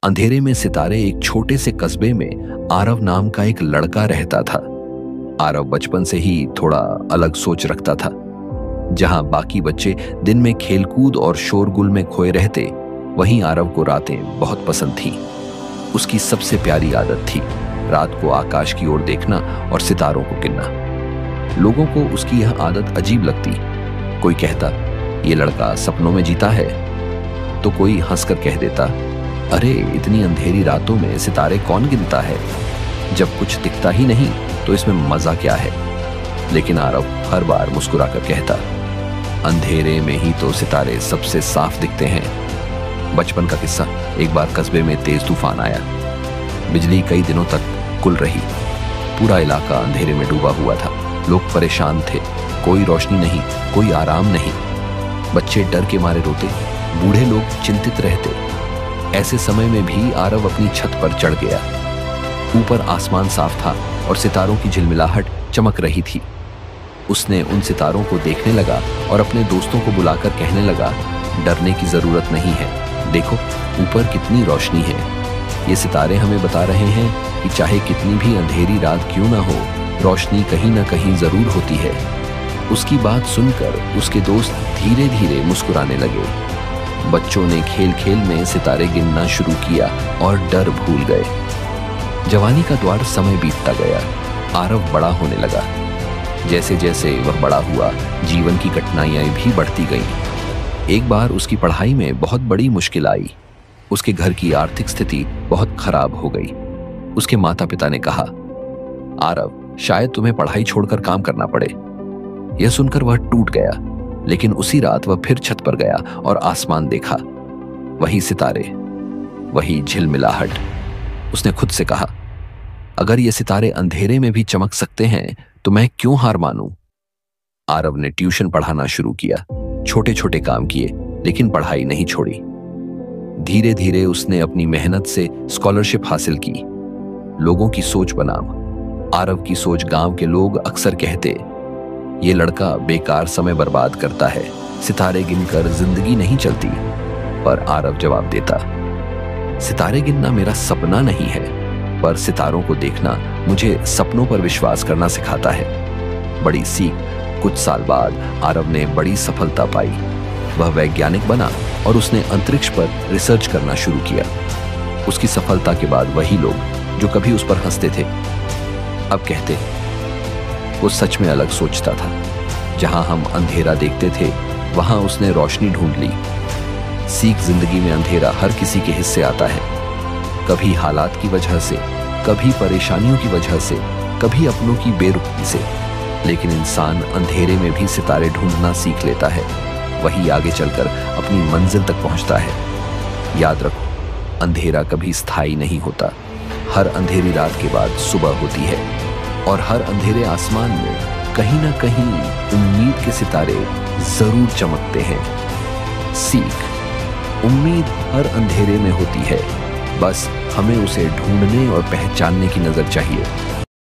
अंधेरे में सितारे एक छोटे से कस्बे में आरव नाम का एक लड़का रहता था। आरव बचपन से ही थोड़ा अलग सोच रखता था। जहां बाकी बच्चे दिन में खेलकूद और शोरगुल में खोए रहते, वहीं आरव को रातें बहुत पसंद थी। उसकी सबसे प्यारी आदत थी रात को आकाश की ओर देखना और सितारों को गिनना। लोगों को उसकी यह आदत अजीब लगती। कोई कहता, ये लड़का सपनों में जीता है, तो कोई हंसकर कह देता, अरे इतनी अंधेरी रातों में सितारे कौन गिनता है, जब कुछ दिखता ही नहीं तो इसमें मजा क्या है। लेकिन आरव हर बार मुस्कुराकर कहता, अंधेरे में ही तो सितारे सबसे साफ दिखते हैं। बचपन का किस्सा। एक बार कस्बे में तेज तूफान आया। बिजली कई दिनों तक गुल रही। पूरा इलाका अंधेरे में डूबा हुआ था। लोग परेशान थे। कोई रोशनी नहीं, कोई आराम नहीं। बच्चे डर के मारे रोते, बूढ़े लोग चिंतित रहते। ऐसे समय में भी आरव अपनी छत पर चढ़ गया। ऊपर आसमान साफ था और सितारों की झिलमिलाहट चमक रही थी। उसने उन सितारों को देखने लगा और अपने दोस्तों को बुलाकर कहने लगा, डरने की जरूरत नहीं है, देखो ऊपर कितनी रोशनी है। ये सितारे हमें बता रहे हैं कि चाहे कितनी भी अंधेरी रात क्यों ना हो, रोशनी कहीं ना कहीं जरूर होती है। उसकी बात सुनकर उसके दोस्त धीरे धीरे मुस्कुराने लगे। बच्चों ने खेल खेल में सितारे गिनना शुरू किया और डर भूल गए। जवानी का द्वार समय बीतता गया। आरव बड़ा होने लगा। जैसे जैसे वह बड़ा हुआ, जीवन की कठिनाइयां भी बढ़ती गईं। एक बार उसकी पढ़ाई में बहुत बड़ी मुश्किल आई। उसके घर की आर्थिक स्थिति बहुत खराब हो गई। उसके माता पिता ने कहा, आरव शायद तुम्हें पढ़ाई छोड़कर काम करना पड़े। यह सुनकर वह टूट गया। लेकिन उसी रात वह फिर छत पर गया और आसमान देखा। वही सितारे, वही झिलमिलाहट। उसने खुद से कहा, अगर ये सितारे अंधेरे में भी चमक सकते हैं तो मैं क्यों हार मानूं। आरव ने ट्यूशन पढ़ाना शुरू किया। छोटे छोटे काम किए, लेकिन पढ़ाई नहीं छोड़ी। धीरे धीरे उसने अपनी मेहनत से स्कॉलरशिप हासिल की। लोगों की सोच बना। आरव की सोच गांव के लोग अक्सर कहते, ये लड़का बेकार समय बर्बाद करता है, सितारे गिनकर जिंदगी नहीं चलती। पर आरव जवाब देता, सितारे गिनना मेरा सपना नहीं है, पर सितारों को देखना मुझे सपनों पर विश्वास करना सिखाता है। बड़ी सीख। कुछ साल बाद आरव ने बड़ी सफलता पाई। वह वैज्ञानिक बना और उसने अंतरिक्ष पर रिसर्च करना शुरू किया। उसकी सफलता के बाद वही लोग जो कभी उस पर हंसते थे, अब कहते, वो सच में अलग सोचता था। जहां हम अंधेरा देखते थे, वहां उसने रोशनी ढूंढ ली। सीख, जिंदगी में अंधेरा हर किसी के हिस्से आता है। कभी हालात की वजह से, कभी परेशानियों की वजह से, कभी अपनों की बेरुखी से। लेकिन इंसान अंधेरे में भी सितारे ढूंढना सीख लेता है। वही आगे चलकर अपनी मंजिल तक पहुंचता है। याद रखो, अंधेरा कभी स्थायी नहीं होता। हर अंधेरी रात के बाद सुबह होती है और हर अंधेरे आसमान में कहीं ना कहीं उम्मीद के सितारे जरूर चमकते हैं। सीख, उम्मीद हर अंधेरे में होती है, बस हमें उसे ढूंढने और पहचानने की नजर चाहिए।